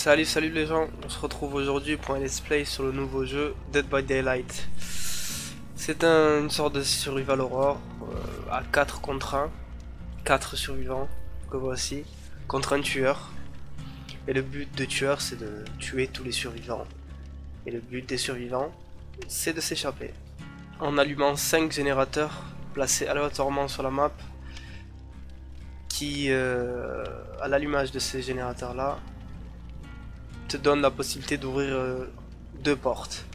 Salut les gens, on se retrouve aujourd'hui pour un let's play sur le nouveau jeu Dead by Daylight. C'est une sorte de survival horror à 4 contre 1, 4 survivants que voici, contre un tueur. Et le but de tueur c'est de tuer tous les survivants. Et le but des survivants c'est de s'échapper. En allumant 5 générateurs placés aléatoirement sur la map qui, à l'allumage de ces générateurs là, te donne la possibilité d'ouvrir deux portes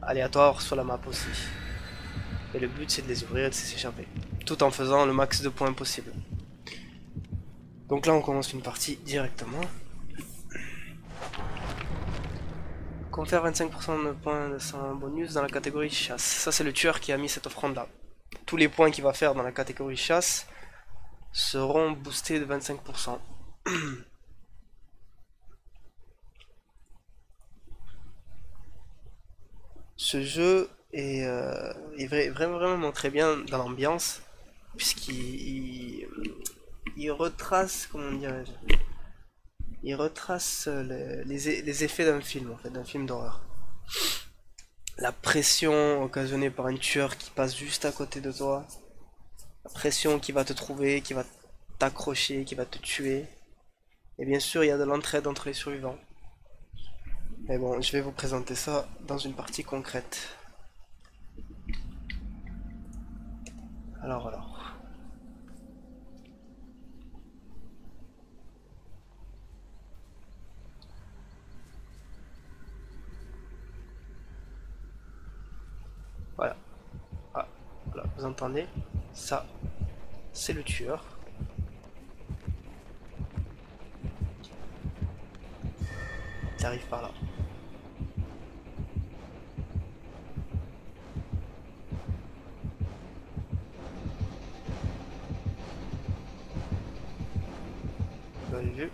aléatoires sur la map aussi. Et le but c'est de les ouvrir et de s'échapper, tout en faisant le max de points possible. Donc là on commence une partie directement. Confère 25% de points de son bonus dans la catégorie chasse. Ça c'est le tueur qui a mis cette offrande là. Tous les points qu'il va faire dans la catégorie chasse seront boostés de 25%. Ce jeu est vraiment très bien dans l'ambiance, puisqu'il retrace, comment dirais-je, il retrace les effets d'un film, en fait, d'un film d'horreur. La pression occasionnée par un tueur qui passe juste à côté de toi, la pression qui va te trouver, qui va t'accrocher, qui va te tuer, et bien sûr il y a de l'entraide entre les survivants. Mais bon, je vais vous présenter ça dans une partie concrète. Alors. Voilà. Ah, voilà, vous entendez? Ça, c'est le tueur. Il arrive par là. Vous avez vu?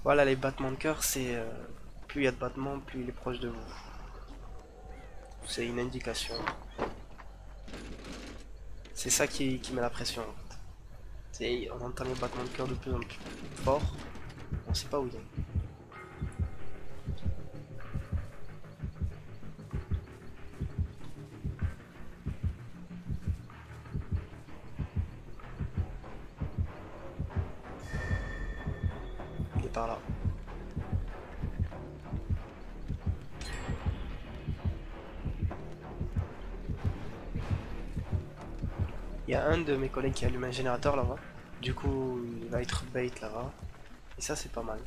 Voilà, les battements de cœur, c'est plus il y a de battements, plus il est proche de vous. C'est une indication. C'est ça qui met la pression. En fait. On entend les battements de cœur de plus en plus fort. On sait pas où il est. Il est par là. Il y a un de mes collègues qui allume un générateur là-bas. Du coup, il va être bait là-bas. Et ça, c'est pas mal.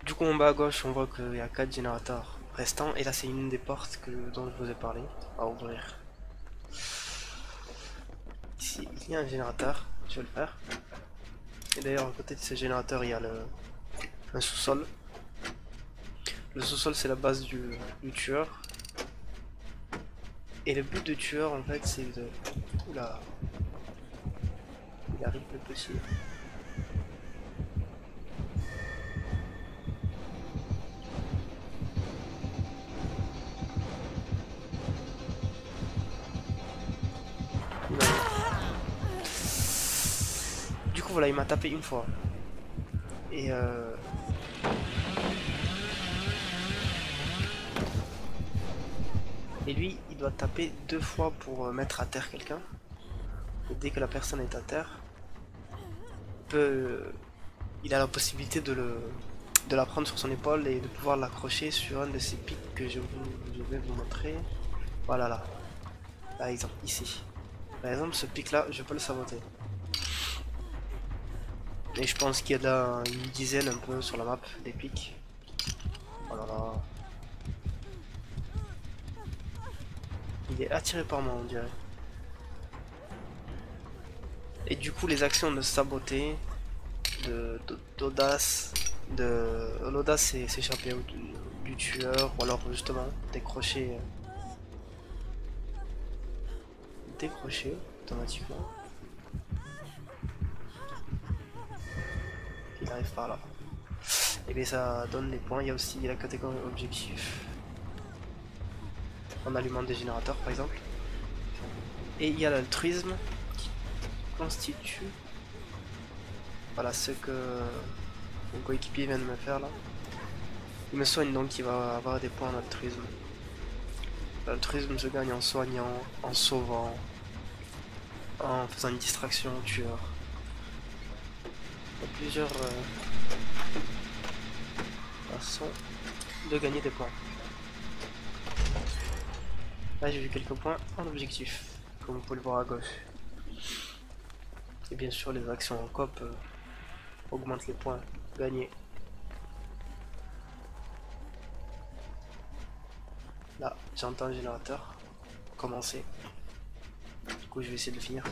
Du coup, en bas à gauche, on voit qu'il y a 4 générateurs restants. Et là, c'est une des portes dont je vous ai parlé à ouvrir. Ici, il y a un générateur. Je vais le faire. Et d'ailleurs, à côté de ce générateur, il y a un sous-sol. Le sous-sol, c'est la base du tueur. Et le but du tueur, en fait, c'est de... Oula. Il arrive le petit. Du coup, voilà, il m'a tapé une fois. Et lui, il doit taper 2 fois pour mettre à terre quelqu'un. Et dès que la personne est à terre, il a la possibilité de la prendre sur son épaule et de pouvoir l'accrocher sur un de ces pics que je vais vous montrer. Voilà là. Par exemple, ici. Par exemple, ce pic là, je peux le saboter. Et je pense qu'il y a là une dizaine un peu sur la map des pics. Oh là là. Il est attiré par moi, on dirait. Et du coup, les actions de saboter, d'audace, l'audace c'est s'échapper du tueur, ou alors justement décrocher automatiquement. Il arrive par là. Et bien ça donne des points. Il y a aussi la catégorie objectif. En allumant des générateurs par exemple. Et il y a l'altruisme qui constitue, voilà ce que mon coéquipier vient de me faire là. Il me soigne donc il va avoir des points d'altruisme. L'altruisme se gagne en soignant, en sauvant, en faisant une distraction au tueur. Il y a plusieurs façons de gagner des points. Là j'ai vu quelques points en objectif, comme vous pouvez le voir à gauche. Et bien sûr les actions en coop augmentent les points gagnés. Là j'entends le générateur commencer. Du coup je vais essayer de le finir.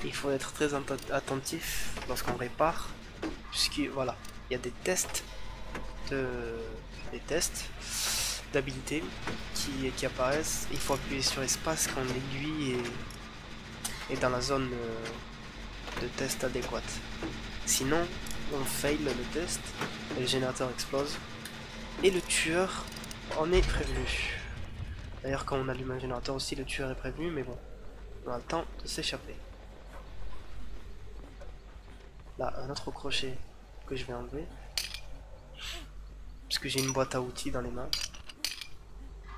Il faut être très attentif lorsqu'on répare, puisque voilà, il y a des tests d'habilité qui apparaissent. Il faut appuyer sur espace quand l'aiguille est dans la zone de test adéquate. Sinon, on fail le test, le générateur explose et le tueur en est prévenu. D'ailleurs, quand on allume un générateur aussi, le tueur est prévenu, mais bon, on a le temps de s'échapper. Là, un autre crochet que je vais enlever. Parce que j'ai une boîte à outils dans les mains.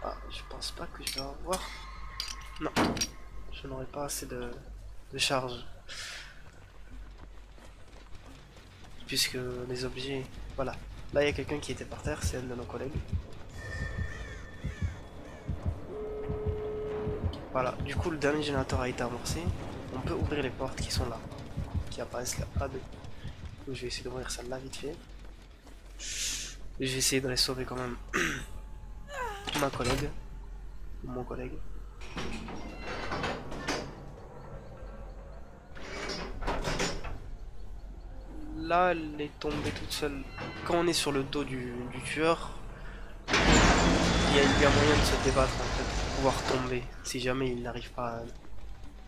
Ah, je pense pas que je vais avoir. Non, je n'aurai pas assez de charge. Puisque les objets. Voilà. Là, il y a quelqu'un qui était par terre, c'est un de nos collègues. Voilà, du coup, le dernier générateur a été amorcé. On peut ouvrir les portes qui sont là, qui apparaissent là, à deux. Donc, je vais essayer d'ouvrir celle-là vite fait. Je vais essayer de les sauver quand même. Ma collègue. Mon collègue. Là, elle est tombée toute seule. Quand on est sur le dos du tueur, il y a bien moyen de se débattre en fait, pour pouvoir tomber. Si jamais il n'arrive pas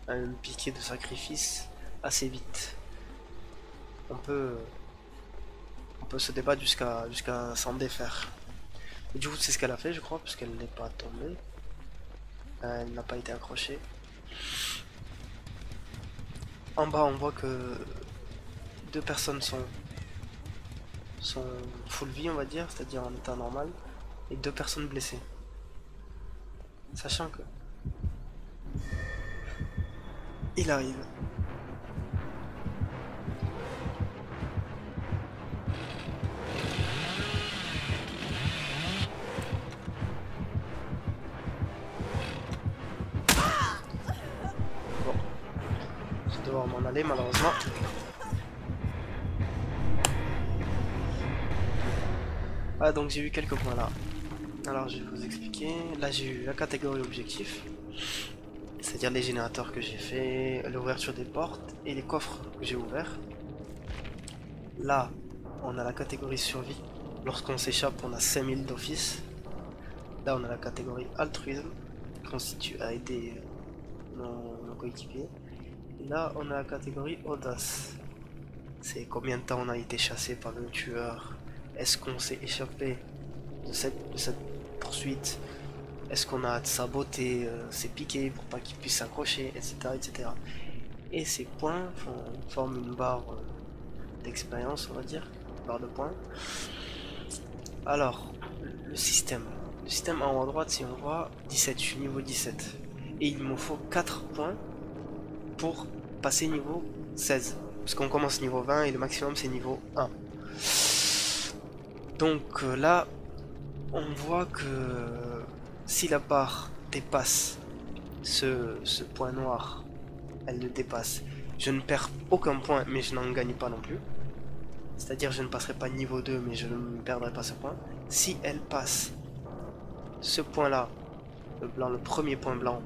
à un piqué de sacrifice assez vite. On peut se débattre jusqu'à s'en défaire. Et du coup, c'est ce qu'elle a fait, je crois, parce qu'elle n'est pas tombée. Elle n'a pas été accrochée. En bas, on voit que deux personnes sont full vie, on va dire, c'est-à-dire en état normal, et deux personnes blessées. Sachant que il arrive. Bon, je vais devoir m'en aller malheureusement. Ah, donc j'ai eu quelques points là. Alors je vais vous expliquer. Là j'ai eu la catégorie objectif, c'est-à-dire les générateurs que j'ai fait, l'ouverture des portes et les coffres que j'ai ouverts. Là on a la catégorie survie. Lorsqu'on s'échappe on a 5000 d'office. Là on a la catégorie altruisme, qui constitue à aider nos coéquipiers. Et là on a la catégorie audace. C'est combien de temps on a été chassé par le tueur. Est-ce qu'on s'est échappé de cette poursuite? Est-ce qu'on a saboté ses piquets pour pas qu'il puisse s'accrocher, etc., etc. Et ces points forment une barre d'expérience, on va dire, une barre de points. Alors, le système en haut à droite, si on voit 17, je suis niveau 17. Et il me faut 4 points pour passer niveau 16. Parce qu'on commence niveau 20 et le maximum c'est niveau 1. Donc là, on voit que si la barre dépasse ce point noir, elle le dépasse, je ne perds aucun point mais je n'en gagne pas non plus. C'est-à-dire je ne passerai pas niveau 2 mais je ne perdrai pas ce point. Si elle passe ce point là, le blanc, le premier point blanc,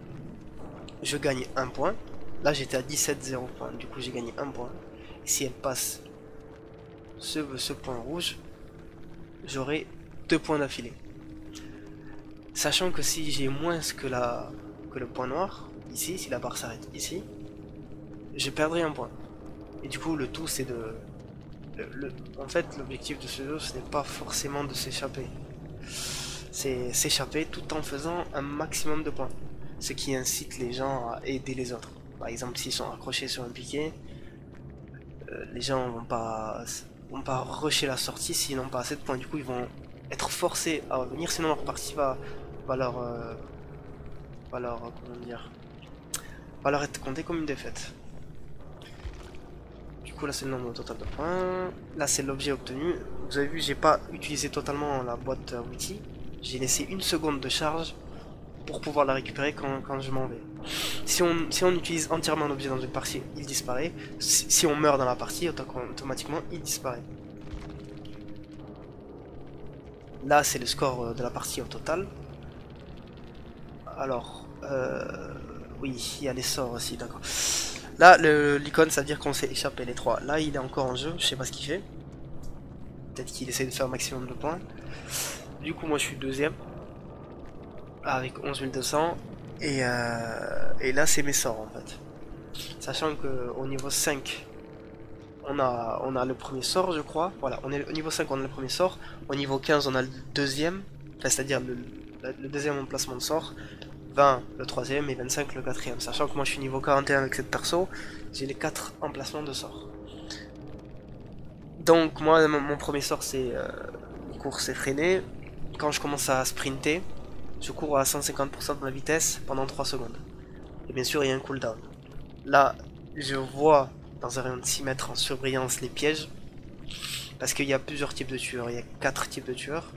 je gagne 1 point. Là j'étais à 17,0 points, du coup j'ai gagné 1 point. Et si elle passe ce point rouge, j'aurai 2 points d'affilée. Sachant que si j'ai moins que le point noir, ici, si la barre s'arrête ici, je perdrai 1 point. Et du coup, le tout, c'est de... En fait, l'objectif de ce jeu, ce n'est pas forcément de s'échapper. C'est s'échapper tout en faisant un maximum de points. Ce qui incite les gens à aider les autres. Par exemple, s'ils sont accrochés sur un piquet, les gens vont pas rusher la sortie s'ils n'ont pas assez de points. Du coup, ils vont être forcés à revenir, sinon leur partie va leur, comment dire, va leur être comptée comme une défaite. Du coup, là, c'est le nombre total de points. Là, c'est l'objet obtenu. Vous avez vu, j'ai pas utilisé totalement la boîte wiki. J'ai laissé une seconde de charge pour pouvoir la récupérer quand je m'en vais. Si on utilise entièrement l'objet dans une partie, il disparaît. Si on meurt dans la partie, automatiquement, il disparaît. Là, c'est le score de la partie au total. Alors, oui, il y a les sorts aussi, d'accord. Là, l'icône, ça veut dire qu'on s'est échappé les trois. Là, il est encore en jeu, je sais pas ce qu'il fait. Peut-être qu'il essaie de faire un maximum de points. Du coup, moi, je suis deuxième. Avec 11 200. Et là, c'est mes sorts, en fait. Sachant qu'au niveau 5, on a le premier sort, je crois. Voilà, au niveau 5, on a le premier sort. Au niveau 15, on a le deuxième. Enfin, c'est-à-dire le deuxième emplacement de sort. 20 le troisième et 25 le quatrième. Sachant que moi je suis niveau 41 avec cette perso, j'ai les 4 emplacements de sort. Donc moi mon premier sort c'est course effrénée. Quand je commence à sprinter, je cours à 150% de ma vitesse pendant 3 secondes. Et bien sûr il y a un cooldown. Là je vois dans un rayon de 6 mètres en surbrillance les pièges. Parce qu'il y a plusieurs types de tueurs, il y a 4 types de tueurs.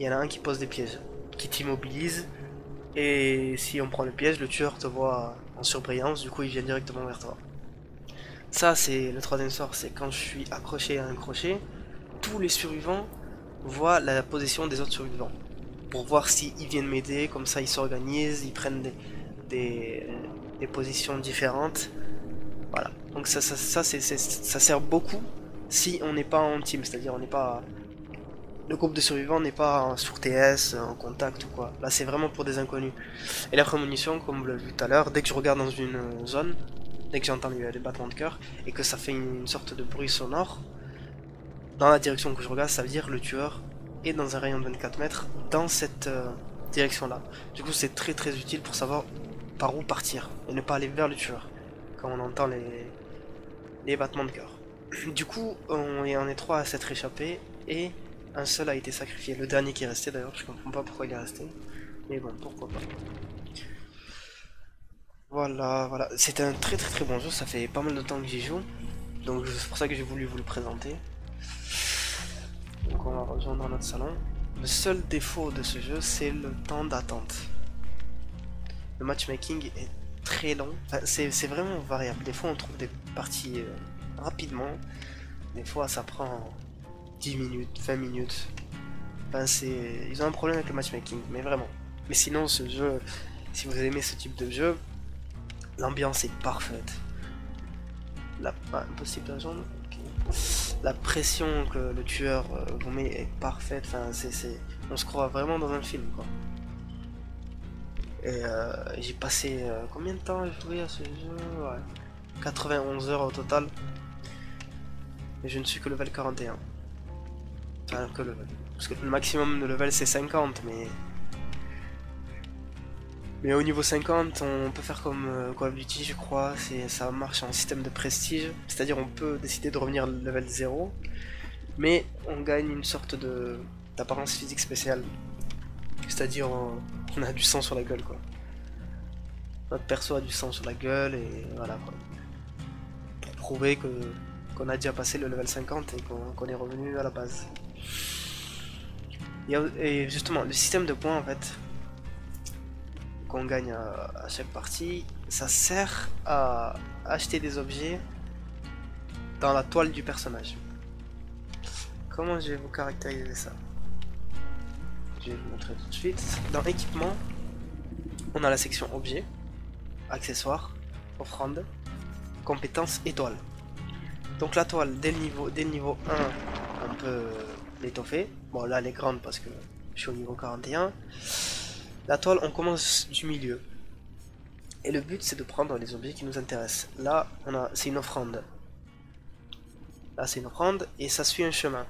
Il y en a un qui pose des pièges, qui t'immobilise. Et si on prend le piège, le tueur te voit en surbrillance, du coup il vient directement vers toi. Ça c'est le troisième sort, c'est quand je suis accroché à un crochet, tous les survivants voient la position des autres survivants. Pour voir s'ils viennent m'aider, comme ça ils s'organisent, ils prennent des positions différentes. Voilà, donc ça sert beaucoup si on n'est pas en team, c'est-à-dire on n'est pas... Le groupe de survivants n'est pas sur TS, en contact ou quoi. Là, c'est vraiment pour des inconnus. Et la prémonition, comme vous l'avez vu tout à l'heure, dès que je regarde dans une zone, dès que j'entends les battements de cœur, et que ça fait une sorte de bruit sonore, dans la direction que je regarde, ça veut dire le tueur est dans un rayon de 24 mètres dans cette direction-là. Du coup, c'est très très utile pour savoir par où partir, et ne pas aller vers le tueur, quand on entend les battements de cœur. Du coup, on est trois à s'être échappés, et... un seul a été sacrifié, le dernier qui est resté d'ailleurs, je comprends pas pourquoi il est resté. Mais bon, pourquoi pas. Voilà, voilà. C'est un très très très bon jeu, ça fait pas mal de temps que j'y joue. Donc c'est pour ça que j'ai voulu vous le présenter. Donc on va rejoindre notre salon. Le seul défaut de ce jeu, c'est le temps d'attente. Le matchmaking est très long. Enfin, c'est vraiment variable. Des fois on trouve des parties rapidement. Des fois ça prend 10 minutes, 20 minutes. Enfin, ils ont un problème avec le matchmaking, mais vraiment. Mais sinon, ce jeu, si vous aimez ce type de jeu, l'ambiance est parfaite. Impossible à joindre. Okay. La pression que le tueur vous met est parfaite. Enfin, on se croit vraiment dans un film, quoi. Et j'ai passé combien de temps j'ai joué à ce jeu? Ouais. 91 heures au total. Et je ne suis que level 41. Enfin, que level. Parce que le maximum de level c'est 50, mais au niveau 50, on peut faire comme Call of Duty, je crois. Ça marche en système de prestige. C'est-à-dire on peut décider de revenir level 0, mais on gagne une sorte d'apparence physique spéciale. C'est-à-dire on a du sang sur la gueule, quoi. Notre perso a du sang sur la gueule, et voilà, quoi. Pour prouver qu'on a déjà passé le level 50 et qu'on est revenu à la base. Et justement, le système de points, en fait, qu'on gagne à chaque partie, ça sert à acheter des objets dans la toile du personnage. Comment je vais vous caractériser ça? Je vais vous montrer tout de suite. Dans équipement, on a la section objets, accessoires, offrande, compétences, étoiles. Donc la toile, dès le niveau 1, on peut l'étoffer. Bon, là elle est grande parce que je suis au niveau 41. La toile, on commence du milieu. Et le but, c'est de prendre les objets qui nous intéressent. Là, c'est une offrande. Là c'est une offrande et ça suit un chemin.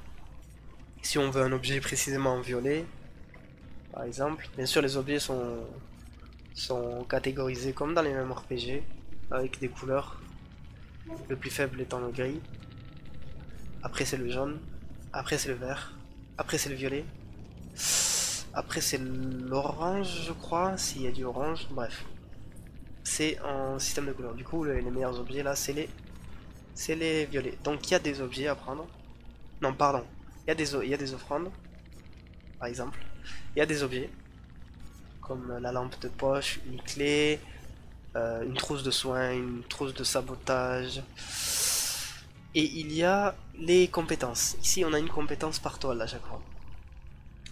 Si on veut un objet précisément en violet, par exemple, bien sûr les objets sont catégorisés comme dans les mêmes RPG, avec des couleurs, le plus faible étant le gris, après c'est le jaune, après c'est le vert, après c'est le violet, après c'est l'orange je crois, s'il y a du orange, bref. C'est en système de couleurs. Du coup les meilleurs objets là c'est les violets. Donc il y a des objets à prendre. Non pardon, il y a des offrandes, par exemple. Il y a des objets, comme la lampe de poche, une clé, une trousse de soins, une trousse de sabotage. Et il y a les compétences. Ici on a une compétence par toile à chaque fois.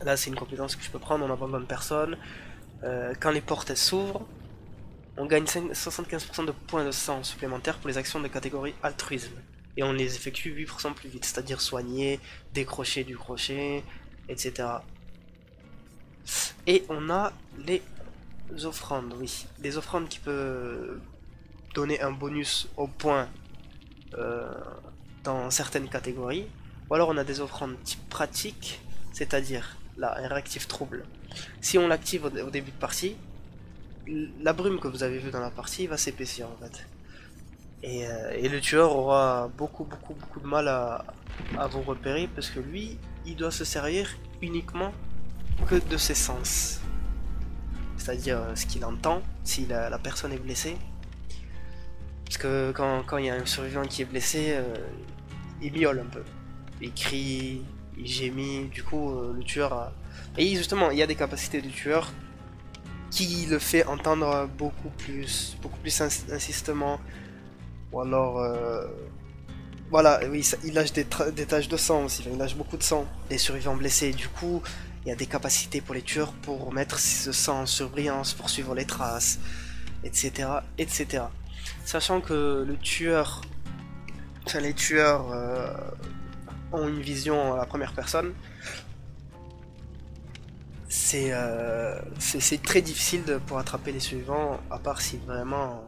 Là c'est une compétence que je peux prendre, on n'a pas besoin de personne. Quand les portes s'ouvrent, on gagne 75% de points de sang supplémentaires pour les actions de catégorie altruisme. Et on les effectue 8% plus vite, c'est-à-dire soigner, décrocher du crochet, etc. Et on a les offrandes, oui. Des offrandes qui peuvent donner un bonus au point dans certaines catégories. Ou alors on a des offrandes type pratique, c'est-à-dire là, un réactif trouble. Si on l'active au début de partie, la brume que vous avez vue dans la partie va s'épaissir en fait. Et le tueur aura beaucoup de mal à vous repérer parce que lui, il doit se servir uniquement que de ses sens. C'est-à-dire ce qu'il entend, si la personne est blessée. Parce que quand il y a un survivant qui est blessé, il miaule un peu. Il crie, il gémit, du coup le tueur a... Et justement, il y a des capacités du tueur qui le fait entendre beaucoup plus insistement. Ou alors... Voilà, oui, il lâche des taches de sang aussi, il lâche beaucoup de sang. Les survivants blessés, du coup, il y a des capacités pour les tueurs pour mettre ce sang en surbrillance, pour suivre les traces, etc. etc. Sachant que le tueur... Enfin, les tueurs ont une vision à la première personne, c'est très difficile pour attraper les survivants, à part si vraiment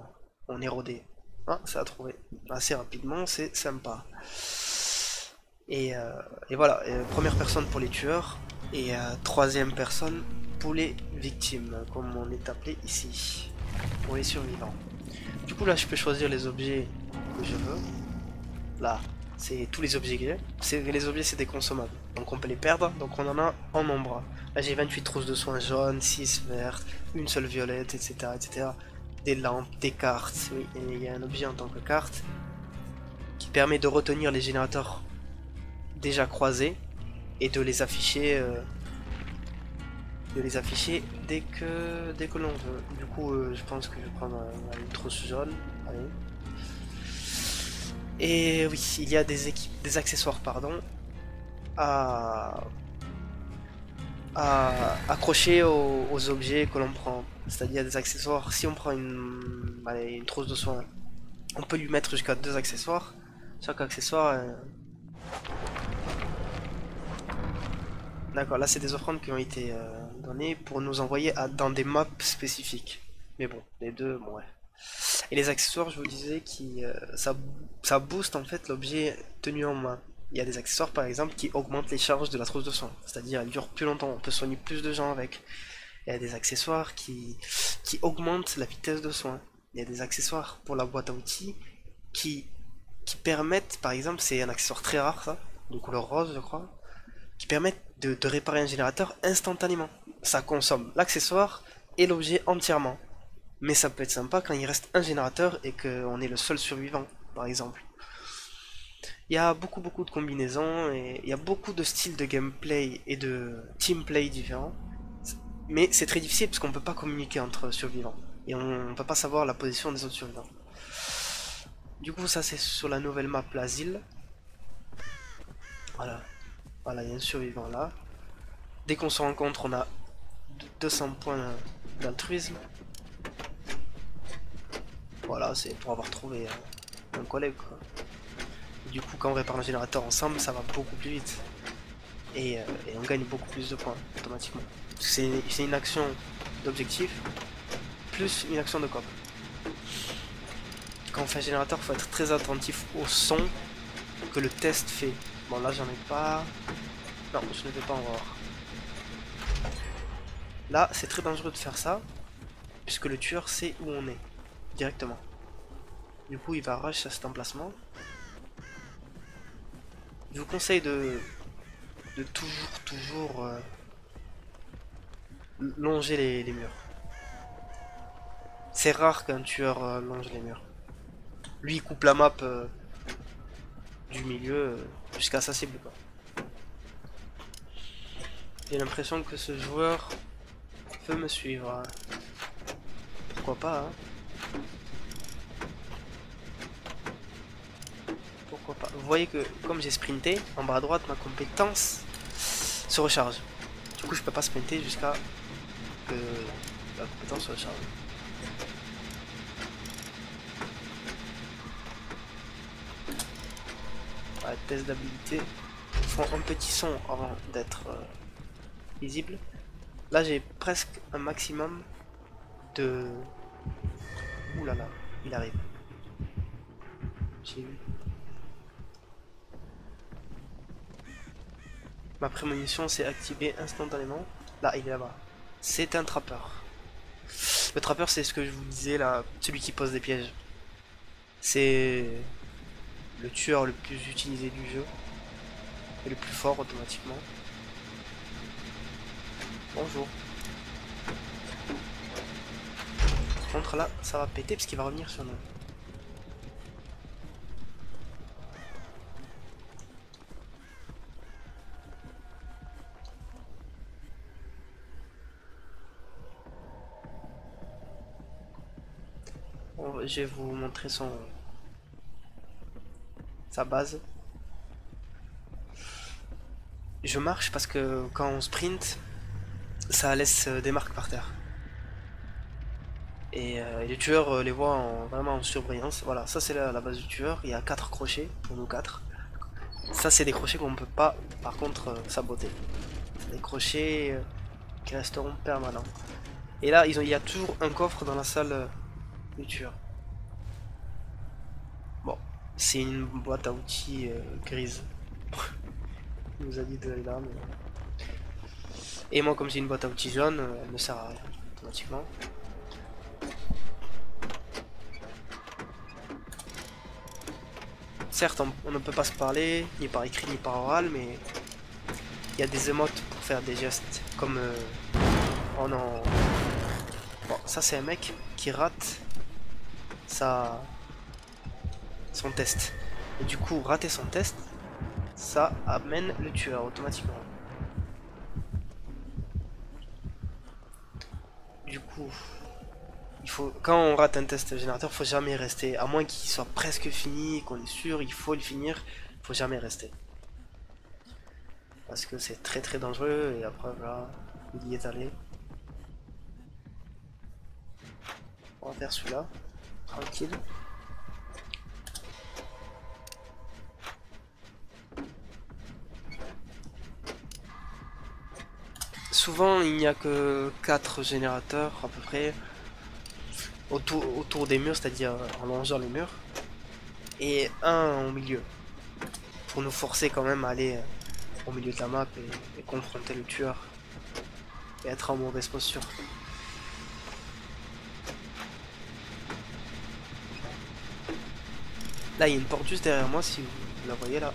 on est rodé. Ah, ça a trouvé assez rapidement, c'est sympa. Et, voilà, première personne pour les tueurs, et troisième personne pour les victimes, comme on est appelé ici, pour les survivants. Du coup là je peux choisir les objets que je veux. Là, c'est tous les objets que j'ai. Les objets c'est des consommables, donc on peut les perdre, donc on en a en nombre. Là j'ai 28 trousses de soins jaunes, 6 vertes, une seule violette, etc. etc. Des lampes, des cartes, oui, et il y a un objet en tant que carte qui permet de retenir les générateurs déjà croisés et de les afficher dès que l'on veut. Du coup je pense que je vais prendre une trousse jaune. Allez. Et oui, il y a des accessoires pardon à accrocher aux objets que l'on prend. C'est-à-dire des accessoires, si on prend une trousse de soins, on peut lui mettre jusqu'à 2 accessoires. Chaque accessoire... D'accord, là c'est des offrandes qui ont été données pour nous envoyer dans des maps spécifiques. Mais bon, les deux, bon ouais. Et les accessoires, je vous disais, ça booste en fait l'objet tenu en main. Il y a des accessoires par exemple qui augmentent les charges de la trousse de soins, c'est-à-dire elle dure plus longtemps, on peut soigner plus de gens avec. Il y a des accessoires qui augmentent la vitesse de soin. Il y a des accessoires pour la boîte à outils qui permettent, par exemple, c'est un accessoire très rare ça, de couleur rose je crois, qui permettent de réparer un générateur instantanément. Ça consomme l'accessoire et l'objet entièrement. Mais ça peut être sympa quand il reste un générateur et qu'on est le seul survivant, par exemple. Il y a beaucoup de combinaisons et il y a beaucoup de styles de gameplay et de teamplay différents. Mais c'est très difficile parce qu'on ne peut pas communiquer entre survivants. Et on ne peut pas savoir la position des autres survivants. Du coup ça c'est sur la nouvelle map l'asile. Voilà. Voilà, il y a un survivant là. Dès qu'on se rencontre on a 200 points d'altruisme. Voilà, c'est pour avoir trouvé un collègue quoi. Du coup quand on répare un générateur ensemble ça va beaucoup plus vite. Et on gagne beaucoup plus de points automatiquement. C'est une action d'objectif plus une action de coop. Quand on fait un générateur, il faut être très attentif au son que le test fait. Bon là j'en ai pas. Non, je ne vais pas en voir. Là c'est très dangereux de faire ça, puisque le tueur sait où on est, directement. Du coup il va rush à cet emplacement. Je vous conseille de toujours longer les murs. C'est rare qu'un tueur longe les murs. Lui il coupe la map du milieu jusqu'à sa cible quoi. J'ai l'impression que ce joueur peut me suivre. Hein. Pourquoi pas hein. Pourquoi pas. Vous voyez que comme j'ai sprinté, en bas à droite ma compétence se recharge. Du coup je peux pas sprinter jusqu'à que la compétence se recharge. Ouais, test d'habilité. Ils font un petit son avant d'être visible. Là j'ai presque un maximum de... Ouh là là, il arrive. J'ai vu. Ma prémonition s'est activée instantanément. Là, il est là-bas. C'est un trappeur. Le trappeur, c'est ce que je vous disais là, celui qui pose des pièges. C'est le tueur le plus utilisé du jeu. Et le plus fort automatiquement. Bonjour. Par contre là, ça va péter parce qu'il va revenir sur nous. Bon, je vais vous montrer sa base. Je marche parce que quand on sprint, ça laisse des marques par terre. Et les tueurs les voient vraiment en surbrillance. Voilà, ça c'est la base du tueur. Il y a 4 crochets pour nous 4. Ça c'est des crochets qu'on ne peut pas par contre saboter. Des crochets qui resteront permanents. Et là il y a toujours un coffre dans la salle du tueur. Bon, c'est une boîte à outils grise. Il nous a dit d'aller là, mais... Et moi comme j'ai une boîte à outils jaune, elle ne sert à rien automatiquement. Certes, on ne peut pas se parler, ni par écrit, ni par oral, mais il y a des émotes pour faire des gestes, comme oh non. Bon, ça c'est un mec qui rate son test. Et du coup, rater son test, ça amène le tueur automatiquement. Du coup, quand on rate un test générateur, faut jamais rester, à moins qu'il soit presque fini, qu'on est sûr, il faut le finir, faut jamais rester. Parce que c'est très très dangereux, et après voilà, il y est allé. On va faire celui-là, tranquille. Souvent il n'y a que 4 générateurs à peu près autour des murs, c'est-à-dire en longeant les murs, et un au milieu, pour nous forcer quand même à aller au milieu de la map et confronter le tueur et être en mauvaise posture. Là il y a une porte juste derrière moi si vous la voyez là.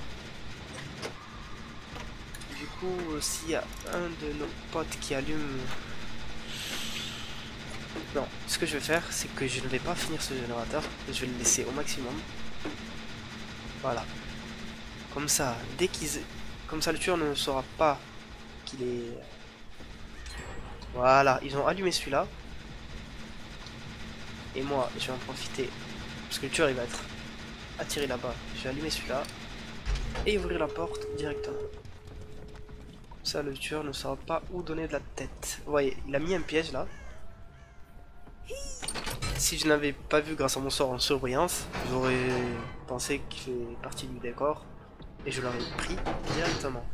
Du coup s'il y a un de nos potes qui allume... Non, ce que je vais faire c'est que je ne vais pas finir ce générateur, je vais le laisser au maximum. Voilà. Comme ça, comme ça le tueur ne saura pas qu'il est... Voilà, ils ont allumé celui-là. Et moi, je vais en profiter. Parce que le tueur, il va être attiré là-bas. Je vais allumer celui-là. Et ouvrir la porte directement. Comme ça, le tueur ne saura pas où donner de la tête. Vous voyez, il a mis un piège là. Si je n'avais pas vu grâce à mon sort en surbrillance, j'aurais pensé qu'il fait partie du décor. Et je l'aurais pris directement.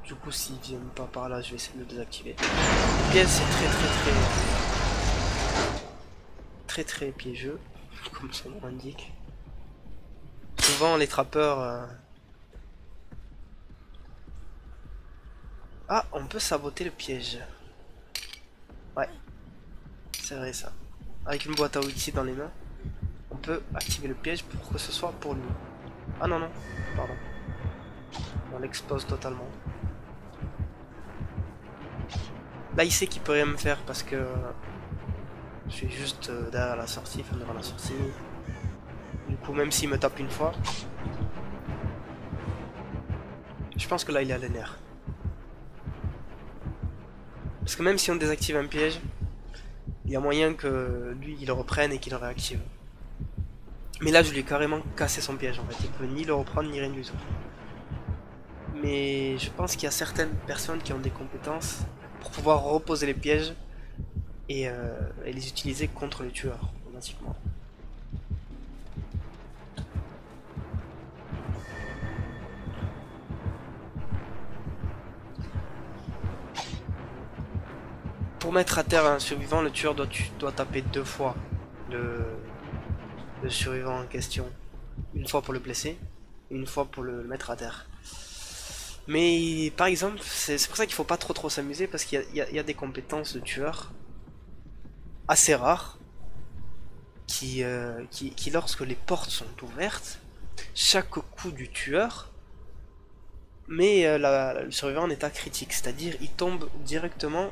Du coup, s'ils viennent pas par là, je vais essayer de le désactiver. Le piège, c'est très piégeux, comme son nom l'indique. Souvent les trappeurs... Ah, on peut saboter le piège. Ouais, c'est vrai ça. Avec une boîte à outils dans les mains, on peut activer le piège pour que ce soit pour lui. Ah non, non, pardon. On l'expose totalement. Là, il sait qu'il peut rien me faire parce que je suis juste derrière la sortie, enfin devant la sortie. Du coup, même s'il me tape une fois, je pense que là, il est à les nerfs. Parce que même si on désactive un piège, il y a moyen que lui, il le reprenne et qu'il le réactive. Mais là, je lui ai carrément cassé son piège en fait. Il peut ni le reprendre ni rien du tout. Mais je pense qu'il y a certaines personnes qui ont des compétences pour pouvoir reposer les pièges et les utiliser contre le tueur automatiquement. Pour mettre à terre un survivant, le tueur doit taper 2 fois le survivant en question. Une fois pour le blesser, et une fois pour le mettre à terre. Mais par exemple, c'est pour ça qu'il faut pas trop s'amuser parce qu'il y a des compétences de tueur assez rares qui lorsque les portes sont ouvertes, chaque coup du tueur met le survivant en état critique, c'est-à-dire il tombe directement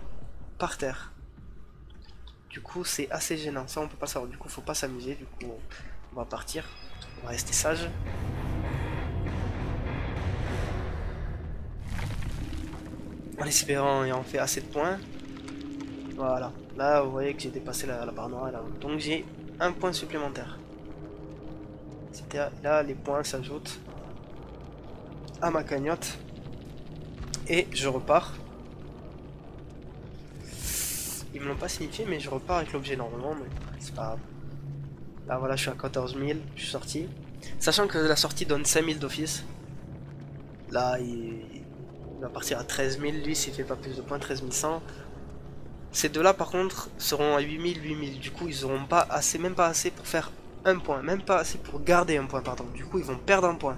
par terre. Du coup c'est assez gênant, ça on peut pas savoir, du coup faut pas s'amuser, du coup on va partir, on va rester sage. En espérant ayant fait assez de points. Voilà, là vous voyez que j'ai dépassé la barre noire là. Donc j'ai un point supplémentaire. Là les points s'ajoutent à ma cagnotte. Et je repars. Ils me l'ont pas signifié mais je repars avec l'objet normalement, mais c'est pas grave. Là voilà, je suis à 14 000, je suis sorti. Sachant que la sortie donne 5 000 d'office. Là il va partir à 13 000, lui s'il fait pas plus de points, 13 100. Ces deux-là, par contre, seront à 8000, 8000. Du coup, ils auront pas assez, même pas assez pour faire un point. Même pas assez pour garder un point, pardon. Du coup, ils vont perdre un point.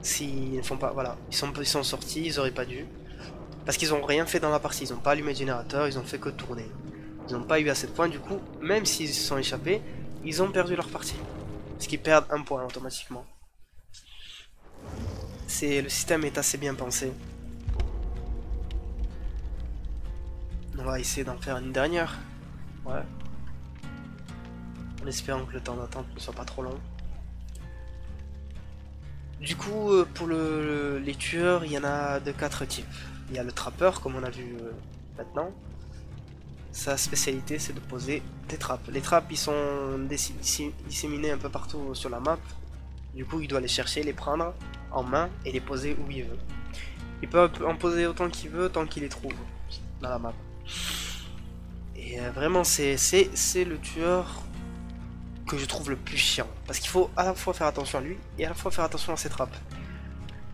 S'ils ne font pas, voilà. Ils sont sortis, ils auraient pas dû. Parce qu'ils ont rien fait dans la partie. Ils ont pas allumé le générateur, ils ont fait que tourner. Ils n'ont pas eu assez de points. Du coup, même s'ils se sont échappés, ils ont perdu leur partie. Parce qu'ils perdent un point automatiquement. Le système est assez bien pensé. On va essayer d'en faire une dernière. Ouais. En espérant que le temps d'attente ne soit pas trop long. Du coup, pour les tueurs, il y en a de 4 types. Il y a le trappeur, comme on a vu maintenant. Sa spécialité, c'est de poser des trappes. Les trappes, ils sont disséminés un peu partout sur la map. Du coup, il doit les chercher, les prendre en main et les poser où il veut. Il peut en poser autant qu'il veut, tant qu'il les trouve dans la map. Et vraiment, c'est le tueur que je trouve le plus chiant. Parce qu'il faut à la fois faire attention à lui et à la fois faire attention à ses trappes.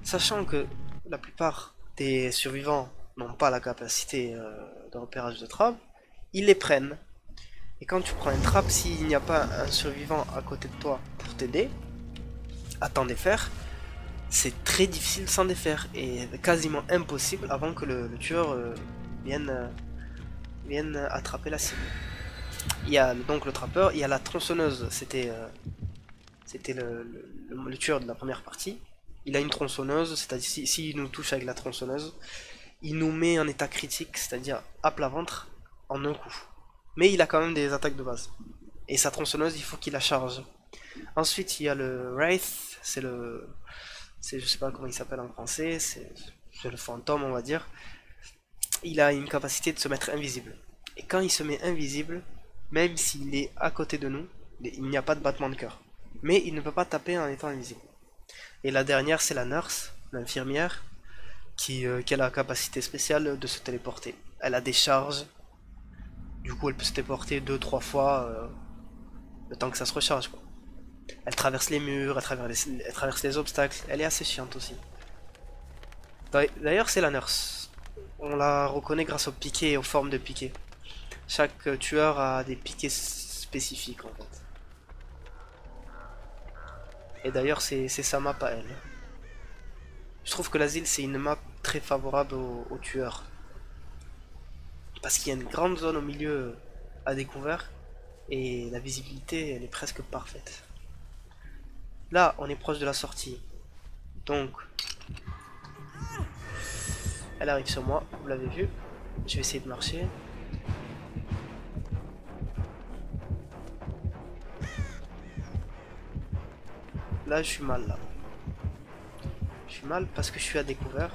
Sachant que la plupart des survivants n'ont pas la capacité de repérage de trappes, ils les prennent. Et quand tu prends une trappe, s'il n'y a pas un survivant à côté de toi pour t'aider à t'en défaire, c'est très difficile de s'en défaire et quasiment impossible avant que le tueur vienne attraper la cible. Il y a donc le trappeur, il y a la tronçonneuse, c'était le tueur de la première partie. Il a une tronçonneuse, c'est-à-dire s'il nous touche avec la tronçonneuse, il nous met en état critique, c'est-à-dire à plat ventre, en un coup. Mais il a quand même des attaques de base. Et sa tronçonneuse, il faut qu'il la charge. Ensuite, il y a le Wraith, je sais pas comment il s'appelle en français, c'est le fantôme, on va dire. Il a une capacité de se mettre invisible. Et quand il se met invisible, même s'il est à côté de nous, il n'y a pas de battement de cœur. Mais il ne peut pas taper en étant invisible. Et la dernière, c'est la nurse, l'infirmière, qui a la capacité spéciale de se téléporter. Elle a des charges, du coup elle peut se téléporter 2-3 fois le temps que ça se recharge, quoi. Elle traverse les murs, elle traverse les obstacles, elle est assez chiante aussi. D'ailleurs, c'est la nurse. On la reconnaît grâce aux piquets et aux formes de piquets. Chaque tueur a des piquets spécifiques en fait. Et d'ailleurs, c'est sa map à elle. Je trouve que l'asile, c'est une map très favorable aux tueurs. Parce qu'il y a une grande zone au milieu à découvert. Et la visibilité, elle est presque parfaite. Là, on est proche de la sortie. Donc, elle arrive sur moi, vous l'avez vu. Je vais essayer de marcher. Là, je suis mal, là. Je suis mal parce que je suis à découvert.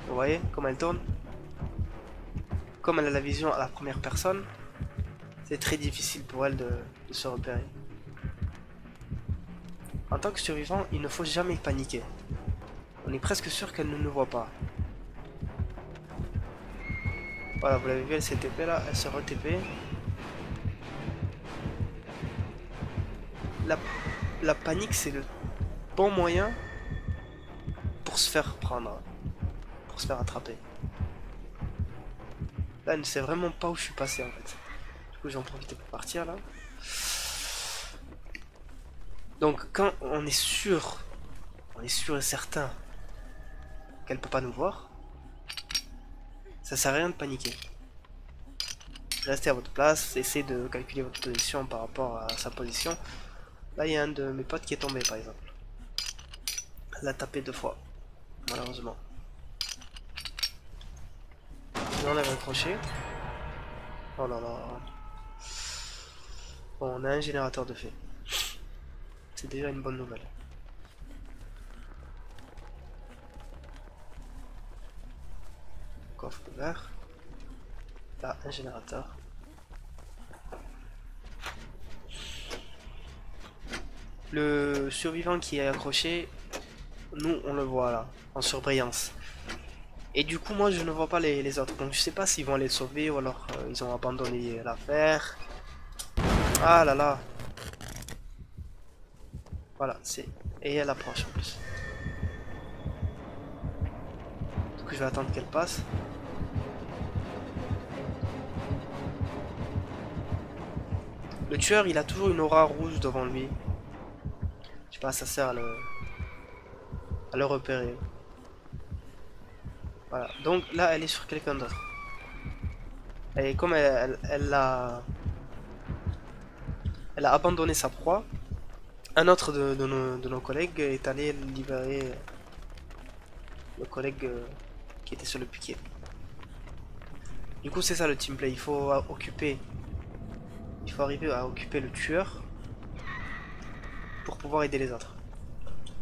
Vous voyez comment elle tourne? Comme elle a la vision à la première personne, c'est très difficile pour elle de se repérer. En tant que survivant, il ne faut jamais paniquer. On est presque sûr qu'elle ne nous voit pas. Voilà, vous l'avez vu, elle s'est TP là, elle se re-TP. La, la panique, c'est le bon moyen pour se faire prendre, pour se faire attraper. Là, elle ne sait vraiment pas où je suis passé en fait. Du coup, j'en profite pour partir là. Donc, quand on est sûr et certain qu'elle peut pas nous voir, ça sert à rien de paniquer. Restez à votre place, essayez de calculer votre position par rapport à sa position. Là, il y a un de mes potes qui est tombé par exemple. Elle l'a tapé 2 fois, malheureusement. Je l'enlève un crochet. Oh là là. Bon, on a un générateur de fait. C'est déjà une bonne nouvelle. Coffre ouvert. Là, un générateur. Le survivant qui est accroché, nous on le voit là, en surbrillance. Et du coup, moi je ne vois pas les autres. Donc je sais pas s'ils vont les sauver ou alors ils ont abandonné l'affaire. Ah là là. Voilà, c'est. Et elle approche en plus. Du coup, je vais attendre qu'elle passe. Le tueur, il a toujours une aura rouge devant lui. Je sais pas, ça sert à le repérer. Voilà, donc là, elle est sur quelqu'un d'autre. Et comme elle a abandonné sa proie, un autre de nos collègues est allé libérer le collègue qui était sur le piquet. Du coup, c'est ça le teamplay. Il faut arriver à occuper le tueur pour pouvoir aider les autres.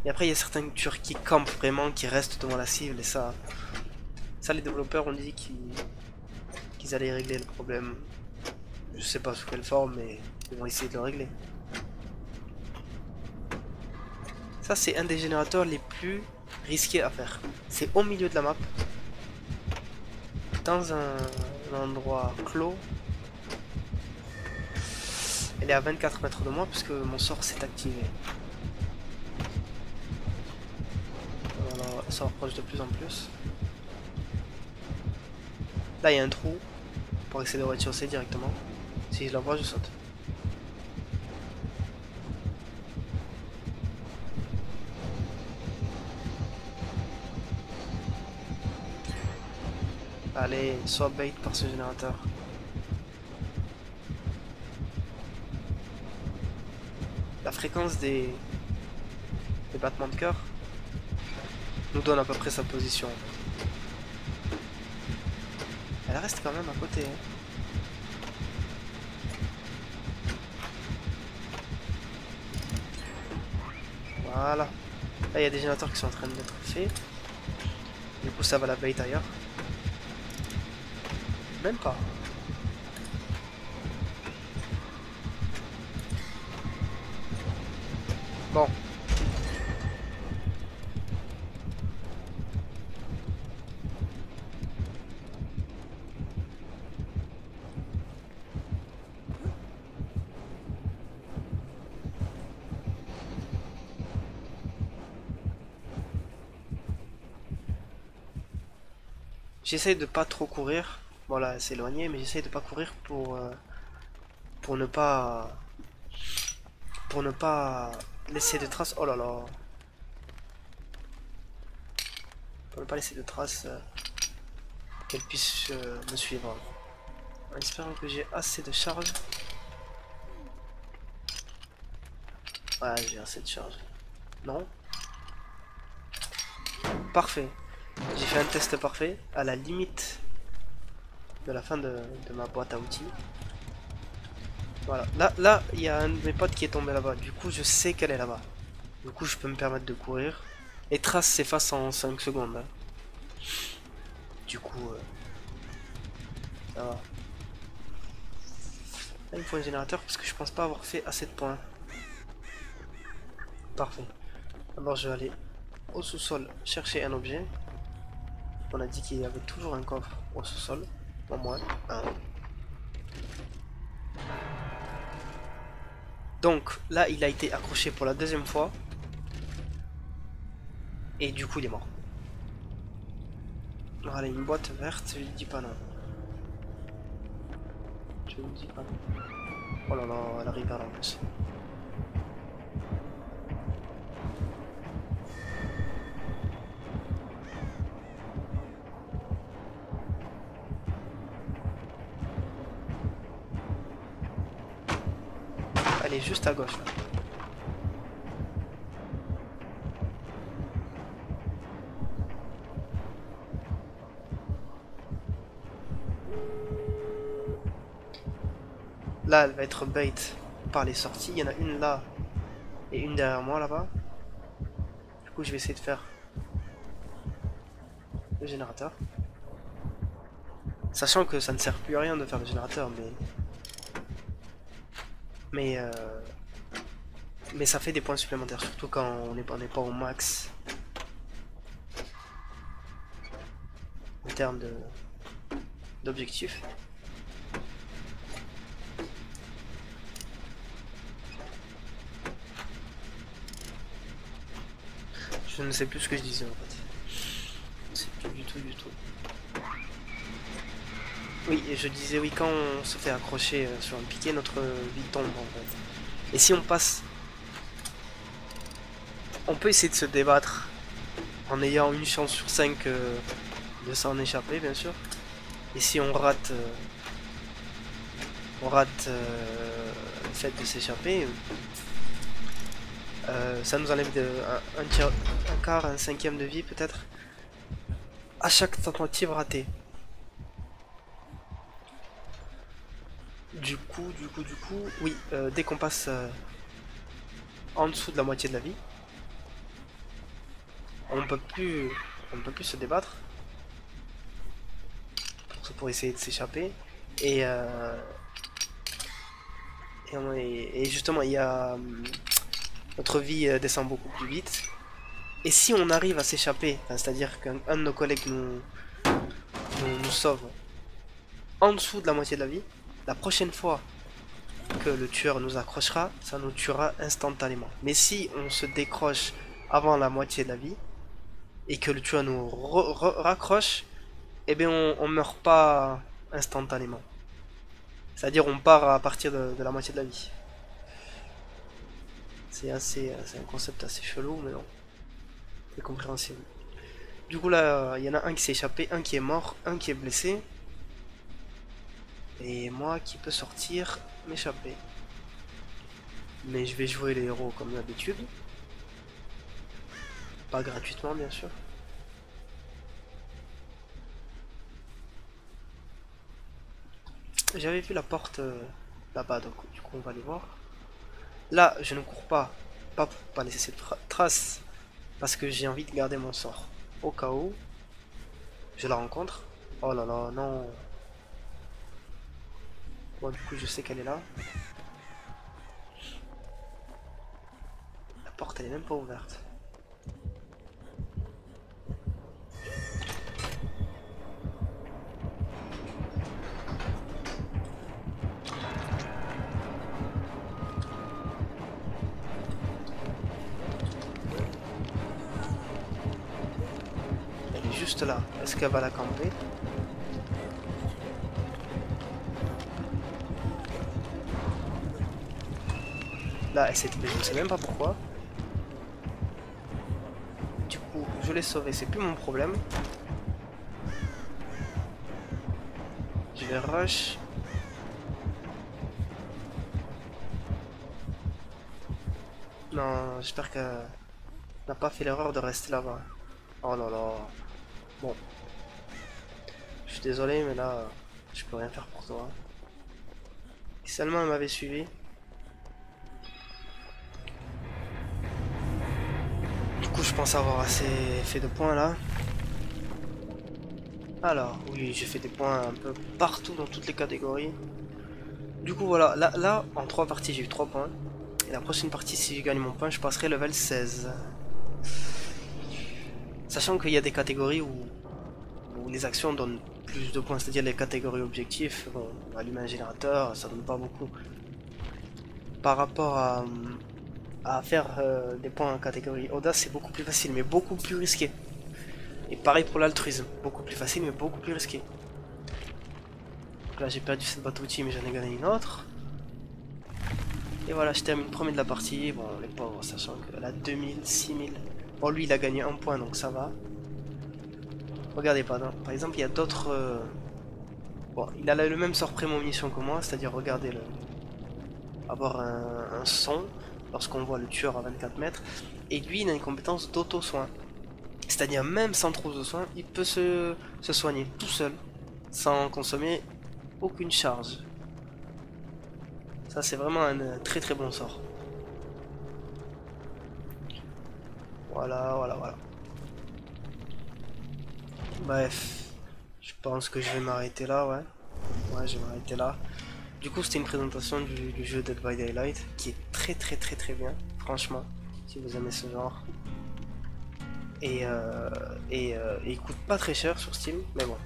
Et après, il y a certains tueurs qui campent vraiment, qui restent devant la cible, et ça les développeurs ont dit qu'ils allaient régler le problème. Je sais pas sous quelle forme, mais ils vont essayer de le régler. Ça, c'est un des générateurs les plus risqués à faire. C'est au milieu de la map, dans un endroit clos. Elle est à 24 mètres de moi puisque mon sort s'est activé. Alors, elle se rapproche de plus en plus. Là, il y a un trou pour accéder au rez-de-chaussée directement. Si je la vois, je saute. Allez, soit bait par ce générateur. La fréquence des battements de cœur nous donne à peu près sa position. Elle reste quand même à côté. Hein. Voilà. Là, il y a des générateurs qui sont en train d'être faits. Du coup, ça va la bait ailleurs. Même pas. Bon. J'essaye de pas trop courir. Voilà, elle s'est éloignée, mais j'essaye de pas courir pour ne pas pour ne pas laisser de traces. Oh là là. Pour ne pas laisser de traces, qu'elle puisse me suivre. En espérant que j'ai assez de charge. Ouais, j'ai assez de charge. Non. Parfait. J'ai fait un test parfait à la limite de la fin de ma boîte à outils. Voilà. Là, il y a un de mes potes qui est tombé là-bas. Du coup, je sais qu'elle est là-bas. Du coup, je peux me permettre de courir. Les traces s'effacent en 5 secondes. Hein. Du coup, ça va. Là, il me faut un générateur parce que je pense pas avoir fait assez de points. Parfait. D'abord, je vais aller au sous-sol chercher un objet. On a dit qu'il y avait toujours un coffre au sous-sol. Au moins un. Donc là, il a été accroché pour la deuxième fois. Et du coup, il est mort. Voilà, une boîte verte, je lui dis pas non. Je lui dis pas non. Oh là là, elle arrive là en plus. Elle est juste à gauche là. Là, elle va être bait par les sorties. Il y en a une là et une derrière moi là-bas. Du coup, je vais essayer de faire le générateur. Sachant que ça ne sert plus à rien de faire le générateur, mais, mais ça fait des points supplémentaires, surtout quand on n'est pas au max en termes d'objectifs. Je ne sais plus ce que je disais en fait. C'est plus du tout. Oui, et je disais oui, quand on se fait accrocher sur un piquet, notre vie tombe en fait. Et si on passe, on peut essayer de se débattre en ayant une chance sur 5 de s'en échapper, bien sûr. Et si on rate, le fait de s'échapper, ça nous enlève un quart, un cinquième de vie peut-être à chaque tentative ratée. Du coup, oui, dès qu'on passe en dessous de la moitié de la vie, on ne peut plus se débattre pour essayer de s'échapper. Et justement, il y a notre vie descend beaucoup plus vite. Et si on arrive à s'échapper, c'est-à-dire qu'un de nos collègues nous sauve en dessous de la moitié de la vie, la prochaine fois que le tueur nous accrochera, ça nous tuera instantanément. Mais si on se décroche avant la moitié de la vie et que le tueur nous raccroche, eh bien on meurt pas instantanément. C'est-à-dire on part à partir de la moitié de la vie. C'est un concept assez chelou, mais non. C'est compréhensible. Du coup là, il y en a un qui s'est échappé, un qui est mort, un qui est blessé. Et moi qui peux sortir, m'échapper. Mais je vais jouer les héros comme d'habitude. Pas gratuitement bien sûr. J'avais vu la porte là-bas, donc du coup on va aller voir. Là, je ne cours pas pour pas laisser cette trace, parce que j'ai envie de garder mon sort. Au cas où je la rencontre. Oh là là, non. Bon, du coup, je sais qu'elle est là. La porte, elle est même pas ouverte. Elle est juste là. Est-ce qu'elle va la camper? Là, elle s'est TP, je ne sais même pas pourquoi. Du coup, je l'ai sauvé, c'est plus mon problème. Je vais rush. Non, j'espère qu'elle n'a pas fait l'erreur de rester là-bas. Oh là là. Bon. Je suis désolé, mais là, je peux rien faire pour toi. Si seulement elle m'avait suivi. Du coup, je pense avoir assez fait de points là. Alors, oui, j'ai fait des points un peu partout dans toutes les catégories. Du coup, voilà, là en 3 parties, j'ai eu 3 points. Et la prochaine partie, si je gagne mon point, je passerai level 16. Sachant qu'il y a des catégories où les actions donnent plus de points, c'est-à-dire les catégories objectifs, bon, allumer un générateur, ça donne pas beaucoup. Par rapport à faire des points en catégorie audace, c'est beaucoup plus facile, mais beaucoup plus risqué. Et pareil pour l'altruisme, beaucoup plus facile, mais beaucoup plus risqué. Donc là, j'ai perdu cette bateau outil, mais j'en ai gagné une autre. Et voilà, je termine premier de la partie. Bon, les pauvres, sachant que là, 2000, 6000. Bon, lui, il a gagné un point, donc ça va. Regardez, par exemple, il y a d'autres... Bon, il a le même sort prémonition que moi, c'est-à-dire, regardez, avoir un son lorsqu'on voit le tueur à 24 mètres. Et lui, il a une compétence d'auto-soin. C'est-à-dire, même sans trop de soins, il peut se soigner tout seul, sans consommer aucune charge. Ça, c'est vraiment un très très bon sort. Voilà, voilà, voilà. Bref, je pense que je vais m'arrêter là, ouais. Ouais, je vais m'arrêter là. Du coup, c'était une présentation du jeu Dead by Daylight, qui est très très très très bien, franchement, si vous aimez ce genre. Et il coûte pas très cher sur Steam, mais bon.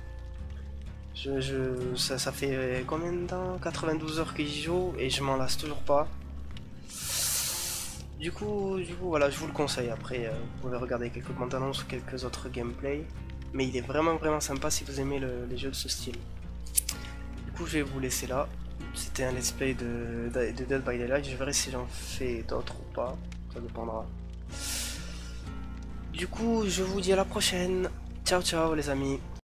Ça fait combien de temps? 92 heures que j'y joue et je m'en lasse toujours pas. Du coup, voilà, je vous le conseille. Après, vous pouvez regarder quelques bandes annonces ou quelques autres gameplays. Mais il est vraiment vraiment sympa si vous aimez les jeux de ce style. Du coup, je vais vous laisser là. C'était un let's play de Dead by Daylight. Je verrai si j'en fais d'autres ou pas. Ça dépendra. Du coup, je vous dis à la prochaine. Ciao ciao les amis.